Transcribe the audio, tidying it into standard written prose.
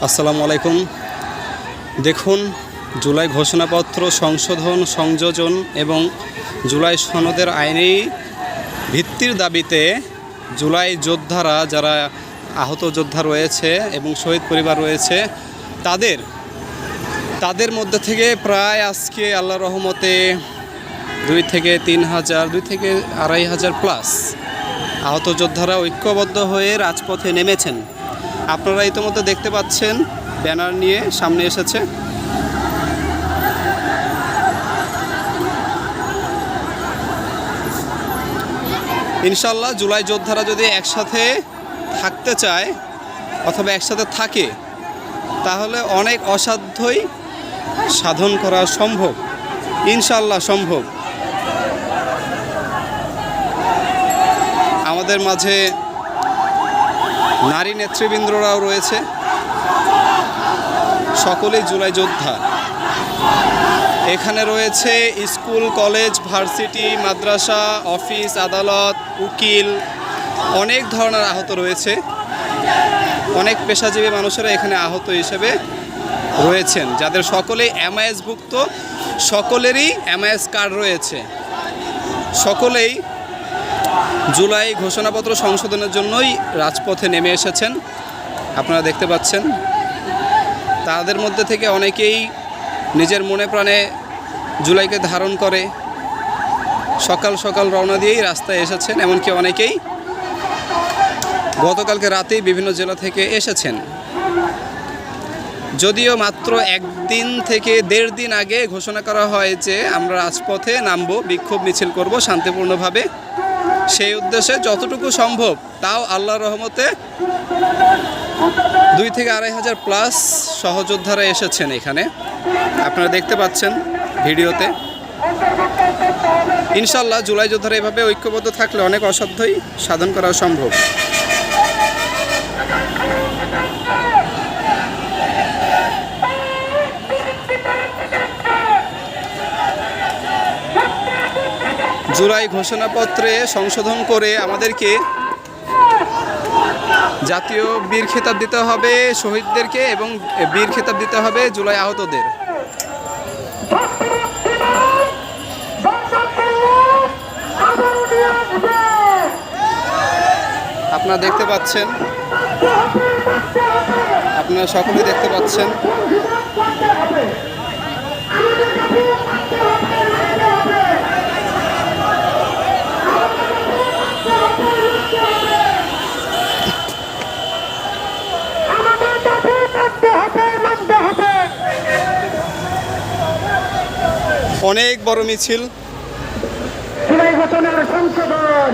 আসসালামু আলাইকুম। দেখুন, জুলাই ঘোষণাপত্র সংশোধন, সংযোজন এবং জুলাই সনদের আইনি ভিত্তির দাবিতে জুলাই যোদ্ধারা, যারা আহত যোদ্ধা রয়েছে এবং শহীদ পরিবার রয়েছে, তাদের মধ্যে থেকে প্রায় আজকে আল্লাহর রহমতে 2 থেকে 3,000, 2 থেকে 2,500 প্লাস আহত যোদ্ধারা ঐক্যবদ্ধ হয়ে রাজপথে নেমেছেন। আপনারা ইতিমধ্যে দেখতে পাচ্ছেন, ব্যানার নিয়ে সামনে এসেছে। ইনশাল্লাহ জুলাই যোদ্ধারা যদি একসাথে থাকতে চায় অথবা একসাথে থাকে, তাহলে অনেক অসাধ্যই সাধন করা সম্ভব। ইনশাল্লাহ সম্ভব। আমাদের মাঝে নারী নেতৃবৃন্দরাও রয়েছে, সকলেই জুলাই যোদ্ধা। এখানে রয়েছে স্কুল, কলেজ, ভার্সিটি, মাদ্রাসা, অফিস, আদালত, উকিল, অনেক ধরনের আহত রয়েছে। অনেক পেশাজীবী মানুষেরা এখানে আহত হিসেবে রয়েছেন, যাদের সকলেই এমআইএসভুক্ত, সকলেরই এমআইএস কার্ড রয়েছে। সকলেই জুলাই ঘোষণাপত্র সংশোধনের জন্যই রাজপথে নেমে এসেছেন। আপনারা দেখতে পাচ্ছেন, তাদের মধ্যে থেকে অনেকেই নিজের মনে প্রাণে জুলাইকে ধারণ করে সকাল সকাল রওনা দিয়েই রাস্তায় এসেছেন। এমনকি অনেকেই গতকালকে রাতেই বিভিন্ন জেলা থেকে এসেছেন। যদিও মাত্র 1 দিন থেকে 1.5 দিন আগে ঘোষণা করা হয় যে আমরা রাজপথে নামব, বিক্ষোভ মিছিল করব শান্তিপূর্ণভাবে। সেই উদ্দেশ্যে যতটুকু সম্ভব, তাও আল্লাহর রহমতে 2 থেকে 2,500 প্লাস সহযোদ্ধারা এসেছেন এখানে। আপনারা দেখতে পাচ্ছেন ভিডিওতে। ইনশাল্লাহ জুলাই যোদ্ধারা এভাবে ঐক্যবদ্ধ থাকলে অনেক অসাধ্যই সাধন করা সম্ভব। জুলাই ঘোষণাপত্রে সংশোধন করে আমাদেরকে জাতীয় বীর খেতাব দিতে হবে শহীদদেরকে, এবং বীর খেতাব দিতে হবে জুলাই আহতদের। আপনারা দেখতে পাচ্ছেন, আপনারা সকলেই দেখতে পাচ্ছেন। অনেক বড় মিছিল।